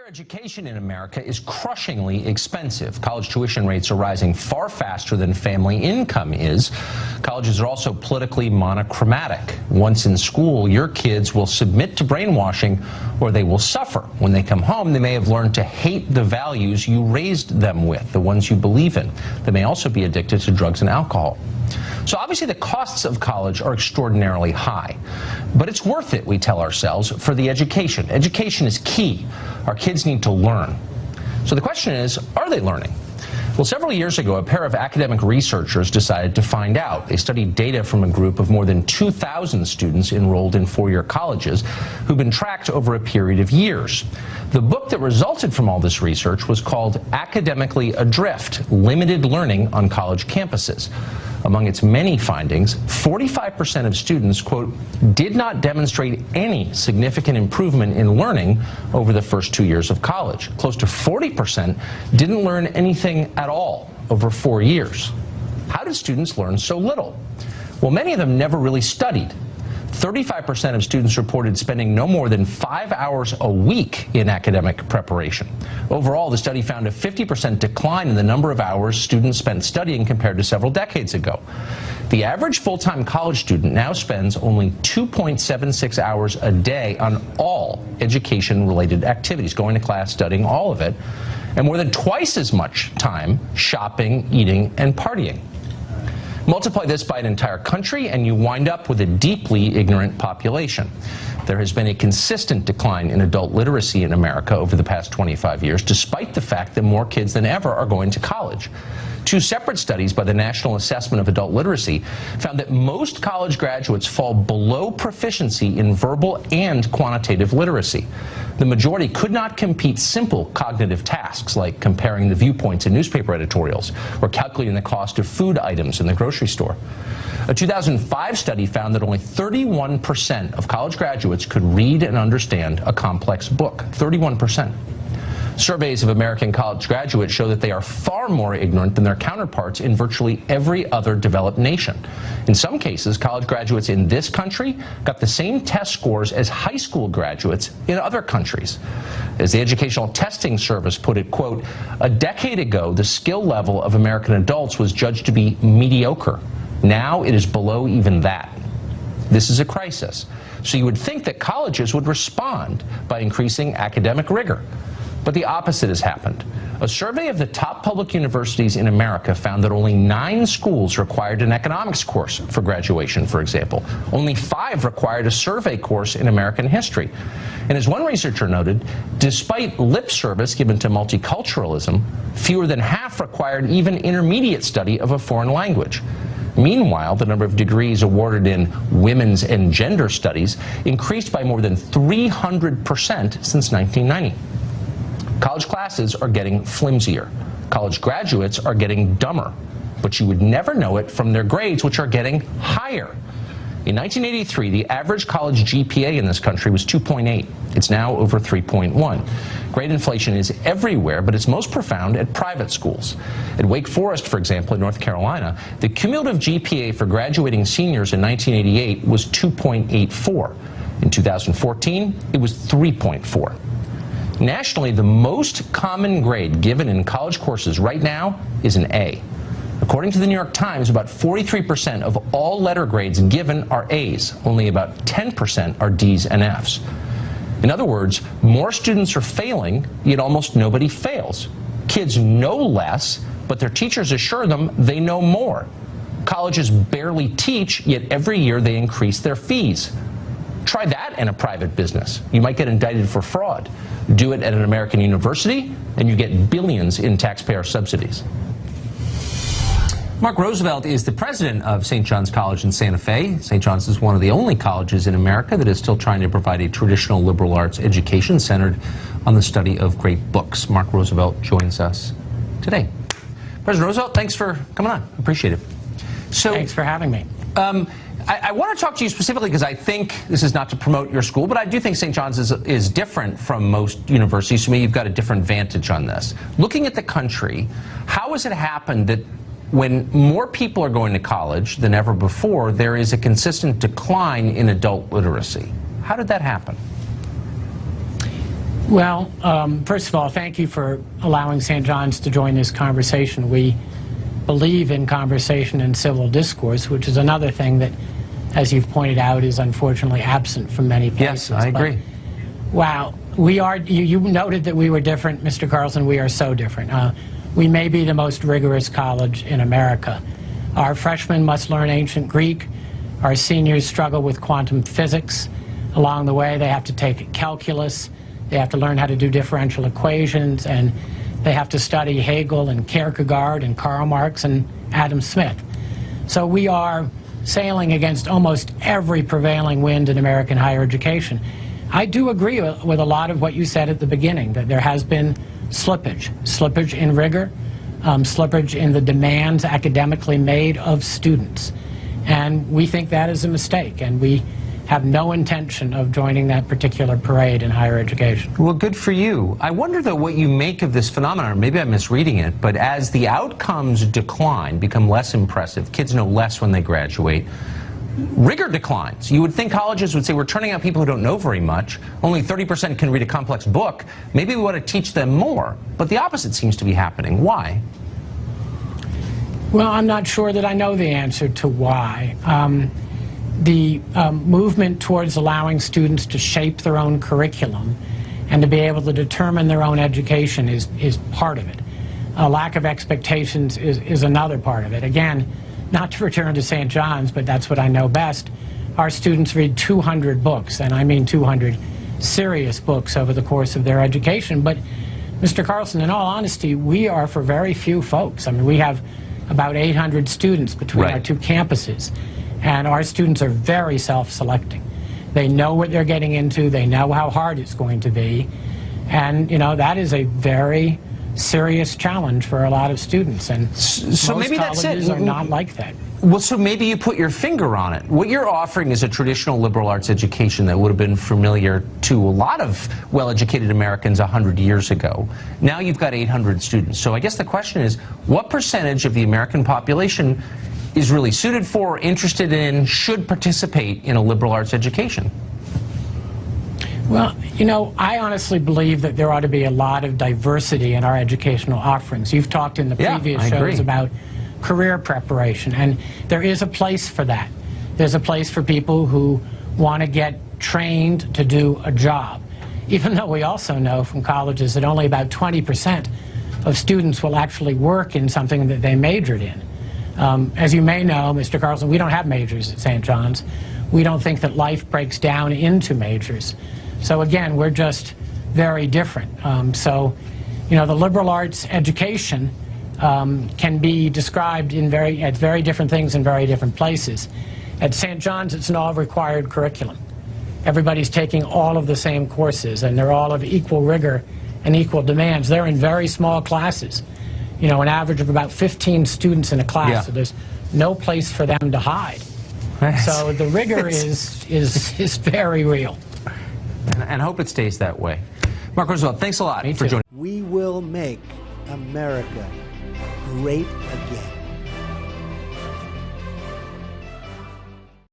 Higher education in America is crushingly expensive. College tuition rates are rising far faster than family income is. Colleges are also politically monochromatic. Once in school, your kids will submit to brainwashing or they will suffer. When they come home, they may have learned to hate the values you raised them with, the ones you believe in. They may also be addicted to drugs and alcohol. So obviously the costs of college are extraordinarily high, but it's worth it, we tell ourselves, for the education. Education is key. Our kids need to learn. So the question is, are they learning? Well, several years ago, a pair of academic researchers decided to find out. They studied data from a group of more than 2,000 students enrolled in four-year colleges who've been tracked over a period of years. The book that resulted from all this research was called Academically Adrift: Limited Learning on College Campuses. Among its many findings, 45% of students, quote, did not demonstrate any significant improvement in learning over the first 2 years of college. Close to 40% didn't learn anything at all over 4 years. How did students learn so little? Well, many of them never really studied. 35% of students reported spending no more than 5 hours a week in academic preparation. Overall, the study found a 50% decline in the number of hours students spent studying compared to several decades ago. The average full-time college student now spends only 2.76 hours a day on all education-related activities, going to class, studying, all of it, and more than twice as much time shopping, eating, and partying. Multiply this by an entire country, and you wind up with a deeply ignorant population. There has been a consistent decline in adult literacy in America over the past 25 years, despite the fact that more kids than ever are going to college. Two separate studies by the National Assessment of Adult Literacy found that most college graduates fall below proficiency in verbal and quantitative literacy. The majority could not complete simple cognitive tasks like comparing the viewpoints in newspaper editorials or calculating the cost of food items in the grocery store. A 2005 study found that only 31% of college graduates could read and understand a complex book. 31%. Surveys of American college graduates show that they are far more ignorant than their counterparts in virtually every other developed nation. In some cases, college graduates in this country got the same test scores as high school graduates in other countries. As the Educational Testing Service put it, quote, a decade ago, the skill level of American adults was judged to be mediocre. Now it is below even that. This is a crisis. So you would think that colleges would respond by increasing academic rigor. But the opposite has happened. A survey of the top public universities in America found that only 9 schools required an economics course for graduation, for example. Only 5 required a survey course in American history. And as one researcher noted, despite lip service given to multiculturalism, fewer than half required even intermediate study of a foreign language. Meanwhile, the number of degrees awarded in women's and gender studies increased by more than 300% since 1990. College classes are getting flimsier. College graduates are getting dumber. But you would never know it from their grades, which are getting higher. In 1983, the average college GPA in this country was 2.8. It's now over 3.1. Grade inflation is everywhere, but it's most profound at private schools. At Wake Forest, for example, in North Carolina, the cumulative GPA for graduating seniors in 1988 was 2.84. In 2014, it was 3.4. Nationally, the most common grade given in college courses right now is an A. According to the New York Times, about 43% of all letter grades given are A's. Only about 10% are D's and F's. In other words, more students are failing, yet almost nobody fails. Kids know less, but their teachers assure them they know more. Colleges barely teach, yet every year they increase their fees. Try that in a private business. You might get indicted for fraud. Do it at an American university, and you get billions in taxpayer subsidies. Mark Roosevelt is the president of St. John's College in Santa Fe. St. John's is one of the only colleges in America that is still trying to provide a traditional liberal arts education centered on the study of great books. Mark Roosevelt joins us today. President Roosevelt, thanks for coming on. Appreciate it. Thanks for having me. I want to talk to you specifically because I think, this is not to promote your school, but I do think St. John's is different from most universities. To me, you've got a different vantage on this. Looking at the country, how has it happened that when more people are going to college than ever before, there is a consistent decline in adult literacy? How did that happen? Well, first of all, thank you for allowing St. John's to join this conversation. We believe in conversation and civil discourse, which is another thing that, as you've pointed out, is unfortunately absent from many places. Yes, I agree. Wow. We are, you noted that we were different, Mr. Carlson. We are so different. We may be the most rigorous college in America. Our freshmen must learn ancient Greek. Our seniors struggle with quantum physics. Along the way, they have to take calculus. They have to learn how to do differential equations, and they have to study Hegel and Kierkegaard and Karl Marx and Adam Smith. So we are sailing against almost every prevailing wind in American higher education. I do agree with a lot of what you said at the beginning, that there has been slippage in rigor, slippage in the demands academically made of students. And we think that is a mistake, and we have no intention of joining that particular parade in higher education. Well, good for you. I wonder, though, what you make of this phenomenon. Maybe I'm misreading it, but as the outcomes decline, become less impressive, kids know less when they graduate, rigor declines. You would think colleges would say, we're turning out people who don't know very much. Only 30% can read a complex book. Maybe we want to teach them more. But the opposite seems to be happening. Why? Well, I'm not sure that I know the answer to why. The movement towards allowing students to shape their own curriculum and to be able to determine their own education is part of it. A lack of expectations is another part of it. Again, not to return to St. John's, but that's what I know best. Our students read 200 books, and I mean 200 serious books over the course of their education. But, Mr. Carlson, in all honesty, we are for very few folks. I mean, we have about 800 students between our two campuses. And our students are very self-selecting. They know what they're getting into. They know how hard it's going to be. And, you know, that is a very serious challenge for a lot of students. And so most maybe that's colleges it. are not like that. Well, so maybe you put your finger on it. What you're offering is a traditional liberal arts education that would have been familiar to a lot of well-educated Americans 100 years ago. Now you've got 800 students. So I guess the question is, what percentage of the American population is really suited for, interested in, should participate in a liberal arts education? Well, you know, I honestly believe that there ought to be a lot of diversity in our educational offerings. You've talked in the previous shows about career preparation, and there is a place for that. There's a place for people who want to get trained to do a job, even though we also know from colleges that only about 20% of students will actually work in something that they majored in. As you may know, Mr. Carlson, we don't have majors at St. John's. We don't think that life breaks down into majors. So again, we're just very different. So, you know, the liberal arts education can be described in as very different things in very different places. At St. John's, it's an all-required curriculum. Everybody's taking all of the same courses, and they're all of equal rigor and equal demands. They're in very small classes. You know, an average of about 15 students in a class, so there's no place for them to hide. So the rigor is very real. And I hope it stays that way. Mark Roosevelt, thanks a lot for joining. We will make America great again.